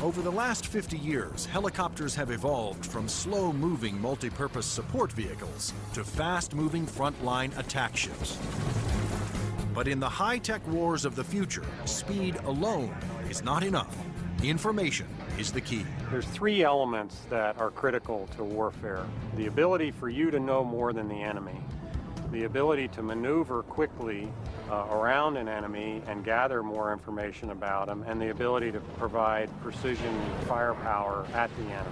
Over the last 50 years, helicopters have evolved from slow-moving multi-purpose support vehicles to fast-moving frontline attack ships. But in the high-tech wars of the future, speed alone is not enough. Information is the key. There's three elements that are critical to warfare. The ability for you to know more than the enemy, the ability to maneuver quickly around an enemy and gather more information about them, and the ability to provide precision firepower at the enemy.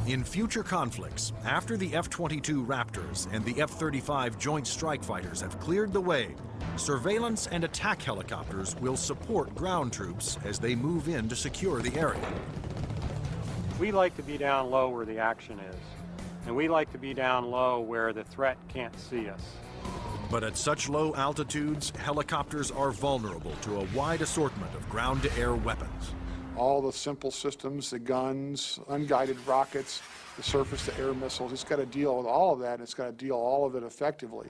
In future conflicts, after the F-22 Raptors and the F-35 Joint Strike Fighters have cleared the way, surveillance and attack helicopters will support ground troops as they move in to secure the area. We like to be down low where the action is, and we like to be down low where the threat can't see us. But at such low altitudes, helicopters are vulnerable to a wide assortment of ground-to-air weapons. All the simple systems, the guns, unguided rockets, the surface-to-air missiles, it's got to deal with all of that, and it's got to deal all of it effectively.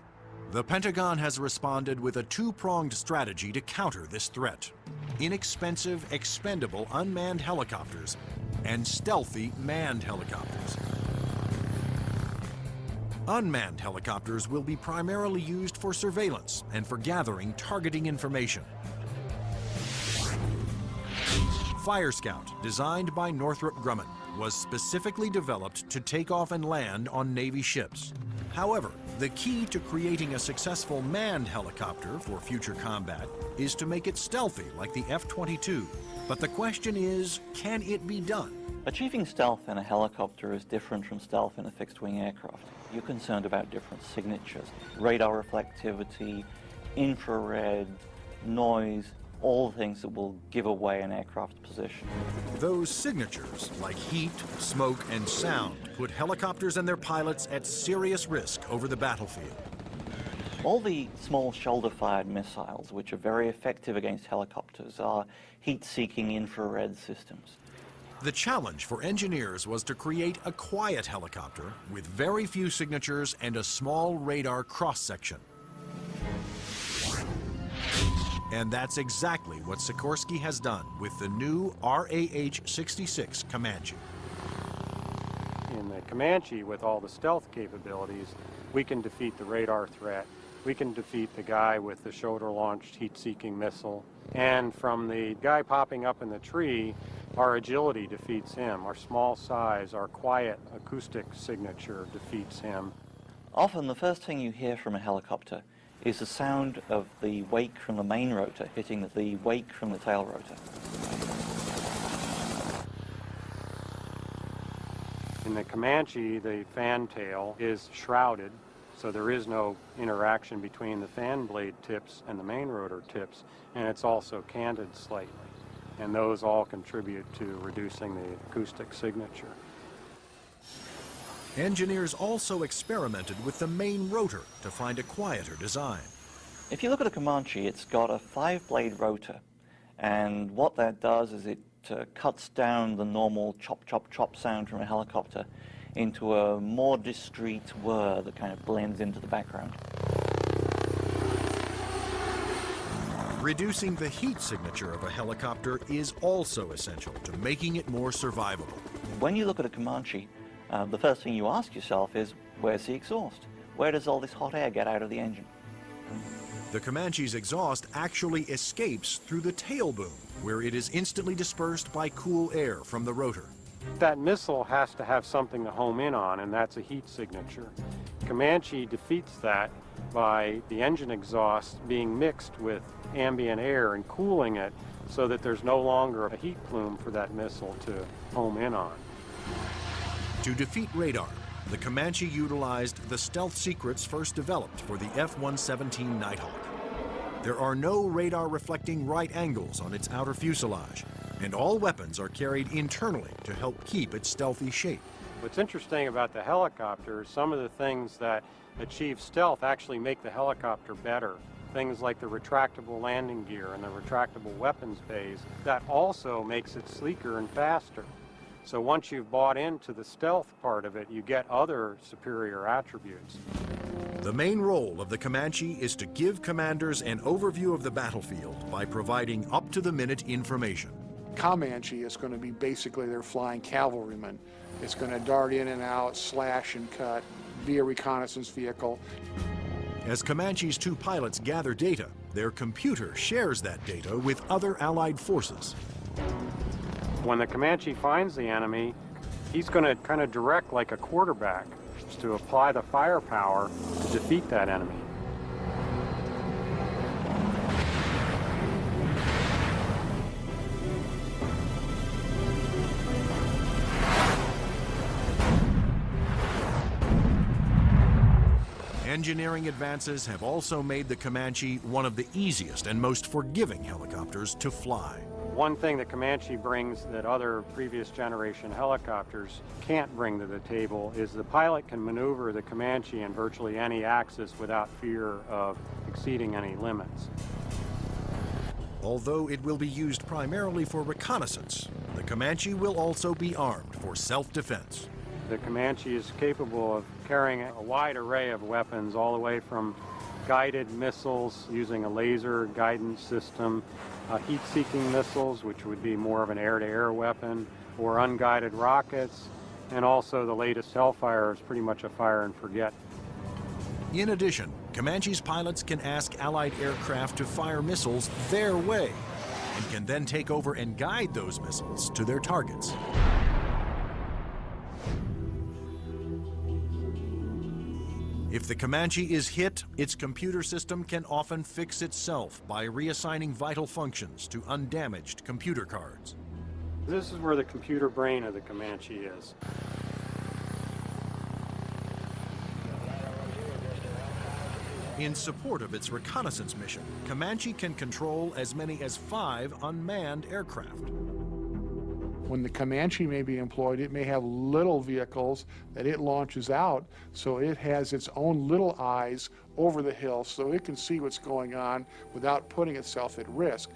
The Pentagon has responded with a two-pronged strategy to counter this threat: inexpensive, expendable unmanned helicopters and stealthy manned helicopters. Unmanned helicopters will be primarily used for surveillance and for gathering targeting information. Fire Scout, designed by Northrop Grumman, was specifically developed to take off and land on Navy ships. However, the key to creating a successful manned helicopter for future combat is to make it stealthy like the F-22. But the question is, can it be done? Achieving stealth in a helicopter is different from stealth in a fixed-wing aircraft. You're concerned about different signatures: radar reflectivity, infrared, noise, all things that will give away an aircraft's position. Those signatures, like heat, smoke, and sound, put helicopters and their pilots at serious risk over the battlefield. All the small shoulder-fired missiles, which are very effective against helicopters, are heat-seeking infrared systems. The challenge for engineers was to create a quiet helicopter with very few signatures and a small radar cross-section. And that's exactly what Sikorsky has done with the new RAH-66 Comanche. In the Comanche, with all the stealth capabilities, we can defeat the radar threat. We can defeat the guy with the shoulder-launched heat-seeking missile. And from the guy popping up in the tree, our agility defeats him. Our small size, our quiet acoustic signature defeats him. Often the first thing you hear from a helicopter is the sound of the wake from the main rotor hitting the wake from the tail rotor. In the Comanche, the fan tail is shrouded, so there is no interaction between the fan blade tips and the main rotor tips, and it's also canted slightly. And those all contribute to reducing the acoustic signature. Engineers also experimented with the main rotor to find a quieter design. If you look at a Comanche, it's got a 5-blade rotor, and what that does is it cuts down the normal chop, chop, chop sound from a helicopter into a more discreet whir that kind of blends into the background. Reducing the heat signature of a helicopter is also essential to making it more survivable. When you look at a Comanche, the first thing you ask yourself is, where's the exhaust? Where does all this hot air get out of the engine? The Comanche's exhaust actually escapes through the tail boom, where it is instantly dispersed by cool air from the rotor. That missile has to have something to home in on, and that's a heat signature. Comanche defeats that by the engine exhaust being mixed with ambient air and cooling it so that there's no longer a heat plume for that missile to home in on. To defeat radar, the Comanche utilized the stealth secrets first developed for the F-117 Nighthawk. There are no radar-reflecting right angles on its outer fuselage, and all weapons are carried internally to help keep its stealthy shape. What's interesting about the helicopter is some of the things that achieve stealth actually make the helicopter better. Things like the retractable landing gear and the retractable weapons bays, that also makes it sleeker and faster. So once you've bought into the stealth part of it, you get other superior attributes. The main role of the Comanche is to give commanders an overview of the battlefield by providing up-to-the-minute information. Comanche is going to be basically their flying cavalryman. It's going to dart in and out, slash and cut, be a reconnaissance vehicle. As Comanche's 2 pilots gather data, their computer shares that data with other Allied forces. When the Comanche finds the enemy, he's going to kind of direct like a quarterback to apply the firepower to defeat that enemy. Engineering advances have also made the Comanche one of the easiest and most forgiving helicopters to fly. One thing that Comanche brings that other previous generation helicopters can't bring to the table is the pilot can maneuver the Comanche in virtually any axis without fear of exceeding any limits. Although it will be used primarily for reconnaissance, the Comanche will also be armed for self-defense. The Comanche is capable of carrying a wide array of weapons, all the way from guided missiles using a laser guidance system, heat-seeking missiles, which would be more of an air-to-air weapon, or unguided rockets, and also the latest Hellfire is pretty much a fire and forget. In addition, Comanche's pilots can ask Allied aircraft to fire missiles their way, and can then take over and guide those missiles to their targets. If the Comanche is hit, its computer system can often fix itself by reassigning vital functions to undamaged computer cards. This is where the computer brain of the Comanche is. In support of its reconnaissance mission, Comanche can control as many as 5 unmanned aircraft. When the Comanche may be employed, it may have little vehicles that it launches out, so it has its own little eyes over the hill so it can see what's going on without putting itself at risk.